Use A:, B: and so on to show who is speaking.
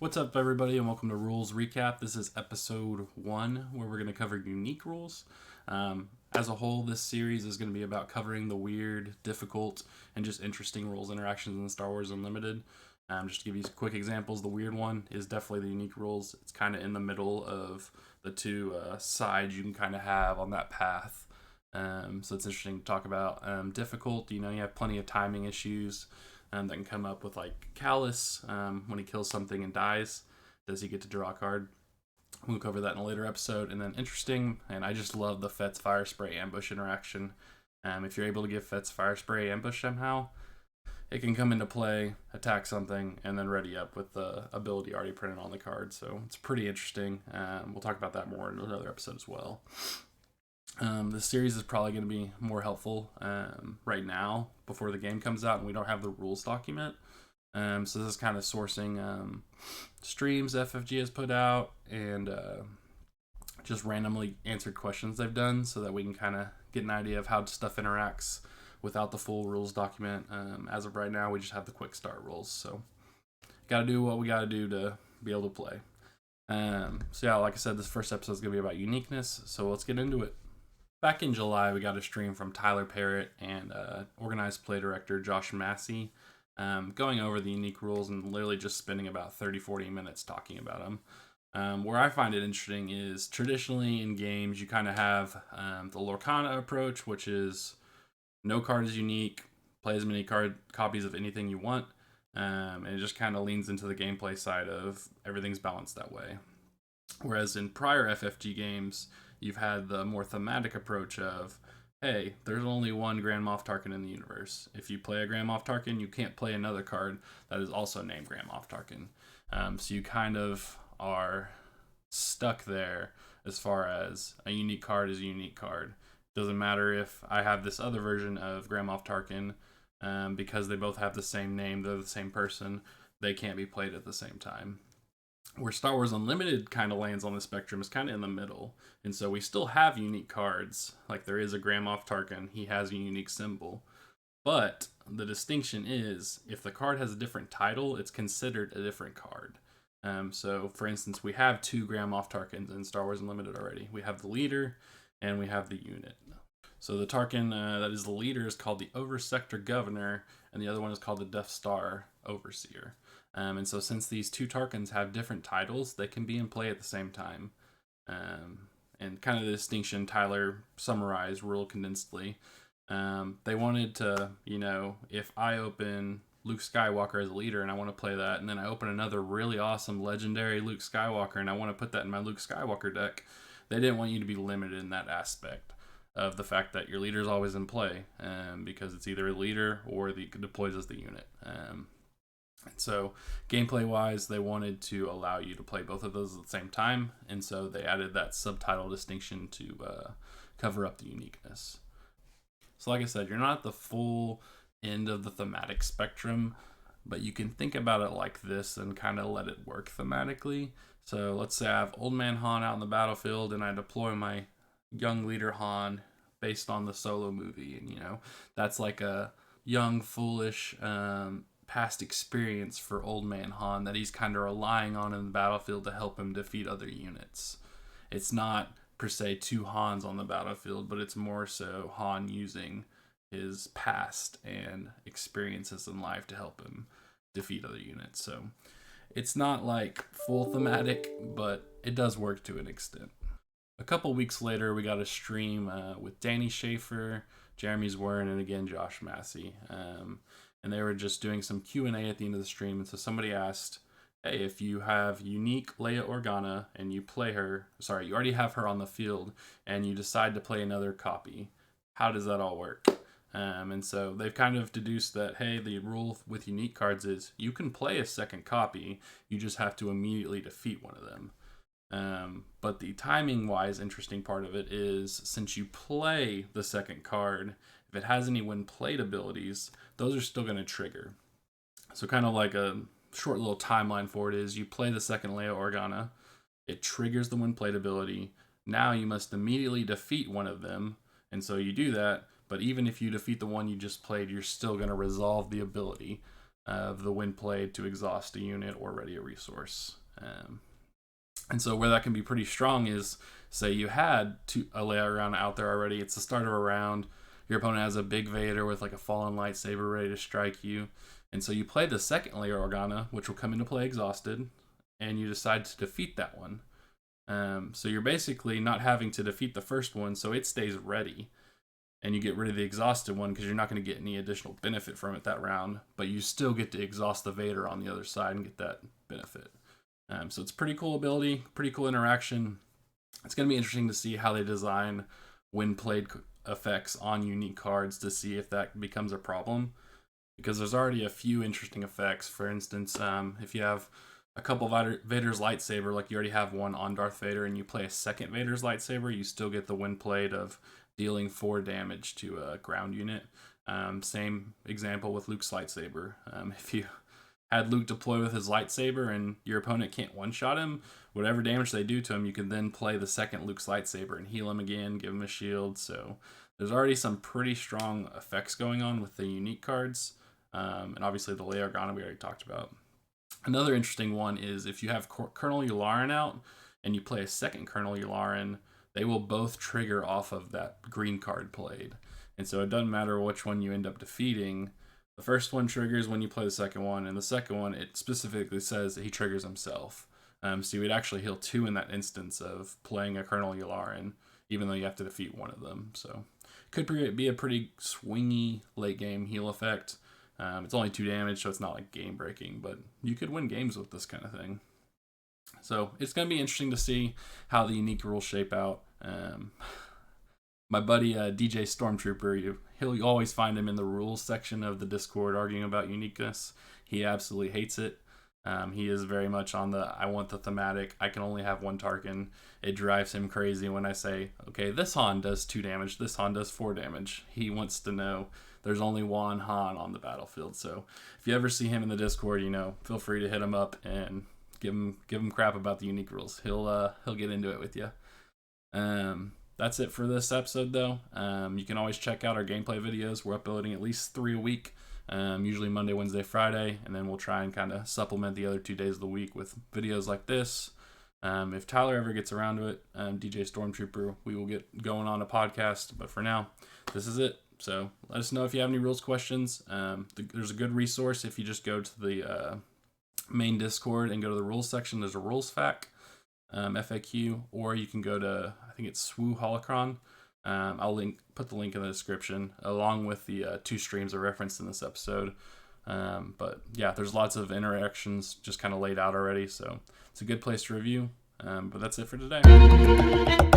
A: What's up, everybody, and welcome to Rules Recap. This is episode 1, where we're going to cover unique rules. As a whole, this series is going to be about covering the weird, difficult, and just interesting rules interactions in Star Wars Unlimited. Just to give you some quick examples, the weird one is definitely the unique rules. It's kind of in the middle of the two sides you can kind of have on that path. So it's interesting to talk about. Difficult, you have plenty of timing issues that can come up with, like Callus, when he kills something and dies. Does he get to draw a card? We'll cover that in a later episode. And then interesting, and I just love the Fet's Fire Spray ambush interaction. If you're able to give Fet's Fire Spray ambush somehow, it can come into play, attack something, and then ready up with the ability already printed on the card. So it's pretty interesting. We'll talk about that more in another episode as well. This series is probably going to be more helpful right now before the game comes out and we don't have the rules document. So this is kind of sourcing streams FFG has put out and just randomly answered questions they've done so that we can kind of get an idea of how stuff interacts without the full rules document. As of right now, we just have the quick start rules. So got to do what we got to do to be able to play. So yeah, like I said, this first episode is going to be about uniqueness. So let's get into it. Back in July, we got a stream from Tyler Parrott and organized play director Josh Massey going over the unique rules and literally just spending about 30-40 minutes talking about them. Where I find it interesting is traditionally in games, you kind of have the Lorcana approach, which is no card is unique, play as many copies of anything you want, and it just kind of leans into the gameplay side of everything's balanced that way. Whereas in prior FFG games, you've had the more thematic approach of, hey, there's only one Grand Moff Tarkin in the universe. If you play a Grand Moff Tarkin, you can't play another card that is also named Grand Moff Tarkin. So you kind of are stuck there as far as a unique card is a unique card. Doesn't matter if I have this other version of Grand Moff Tarkin, because they both have the same name, they're the same person, they can't be played at the same time. Where Star Wars Unlimited kind of lands on the spectrum is kind of in the middle. And so we still have unique cards. Like there is a Grand Moff Tarkin. He has a unique symbol. But the distinction is if the card has a different title, it's considered a different card. So for instance, we have two Grand Moff Tarkins in Star Wars Unlimited already. We have the leader and we have the unit. So the Tarkin that is the leader is called the Oversector Governor, and the other one is called the Death Star Overseer. And so since these two Tarkins have different titles, they can be in play at the same time. And kind of the distinction Tyler summarized real condensedly. They wanted to, if I open Luke Skywalker as a leader and I want to play that, and then I open another really awesome legendary Luke Skywalker and I want to put that in my Luke Skywalker deck, they didn't want you to be limited in that aspect of the fact that your leader is always in play, because it's either a leader or deploys as the unit. So gameplay wise, they wanted to allow you to play both of those at the same time, and so they added that subtitle distinction to cover up the uniqueness. So like I said, you're not at the full end of the thematic spectrum, but you can think about it like this and kind of let it work thematically. So let's say I have Old Man Han out in the battlefield and I deploy my young leader Han based on the Solo movie, and that's like a young, foolish past experience for Old Man Han that he's kind of relying on in the battlefield to help him defeat other units. It's not per se two Hans on the battlefield, but it's more so Han using his past and experiences in life to help him defeat other units. So it's not like full thematic, but it does work to an extent. A couple weeks later, we got a stream with Danny Schaefer, Jeremy Zwern, and again Josh Massey. And they were just doing some Q&A at the end of the stream. And so somebody asked, hey, if you have unique Leia Organa and you play her, you already have her on the field and you decide to play another copy, how does that all work? And so they've kind of deduced that, hey, the rule with unique cards is you can play a second copy, you just have to immediately defeat one of them. But the timing-wise interesting part of it is since you play the second card, if it has any when played abilities, those are still going to trigger. So kind of like a short little timeline for it is you play the second Leia Organa, it triggers the when played ability. Now you must immediately defeat one of them, and so you do that, but even if you defeat the one you just played, you're still going to resolve the ability. of the when played to exhaust a unit or ready a resource. And so where that can be pretty strong is, say you had a layout round out there already, it's the start of a round, your opponent has a big Vader with like a fallen lightsaber ready to strike you, and so you play the second layer Organa, which will come into play exhausted, and you decide to defeat that one. So you're basically not having to defeat the first one, so it stays ready, and you get rid of the exhausted one because you're not going to get any additional benefit from it that round, but you still get to exhaust the Vader on the other side and get that benefit. So it's pretty cool ability, pretty cool interaction. It's going to be interesting to see how they design when played effects on unique cards to see if that becomes a problem, because there's already a few interesting effects. For instance, if you have a couple of Vader's lightsaber, like you already have one on Darth Vader, and you play a second Vader's lightsaber, you still get the when played of dealing 4 damage to a ground unit. Same example with Luke's lightsaber. If you had Luke deploy with his lightsaber and your opponent can't one-shot him, whatever damage they do to him, you can then play the second Luke's lightsaber and heal him again, give him a shield. So there's already some pretty strong effects going on with the unique cards. And obviously the Leia Organa we already talked about. Another interesting one is if you have Colonel Yularen out and you play a second Colonel Yularen, they will both trigger off of that green card played. And so it doesn't matter which one you end up defeating. The first one triggers when you play the second one, and the second one, it specifically says that he triggers himself. So you would actually heal 2 in that instance of playing a Colonel Yularen, even though you have to defeat one of them. So could be a pretty swingy late game heal effect. It's only 2 damage, so it's not like game breaking, but you could win games with this kind of thing. So it's going to be interesting to see how the unique rules shape out. My buddy DJ Stormtrooper, he'll always find him in the rules section of the Discord arguing about uniqueness. He absolutely hates it. He is very much on the, I want the thematic, I can only have one Tarkin. It drives him crazy when I say, okay, this Han does 2 damage, this Han does 4 damage. He wants to know there's only one Han on the battlefield. So if you ever see him in the Discord, feel free to hit him up and give him crap about the unique rules. He'll get into it with you. That's it for this episode, though. You can always check out our gameplay videos. We're uploading at least 3 a week, usually Monday, Wednesday, Friday, and then we'll try and kind of supplement the other 2 days of the week with videos like this. If Tyler ever gets around to it, DJ Stormtrooper, we will get going on a podcast. But for now, this is it. So let us know if you have any rules questions. There's a good resource if you just go to the main Discord and go to the rules section. There's a rules FAQ, or you can go to, I think it's Swoo Holocron. I'll put the link in the description along with the 2 streams I referenced in this episode. But yeah, there's lots of interactions just kind of laid out already, so it's a good place to review. But that's it for today.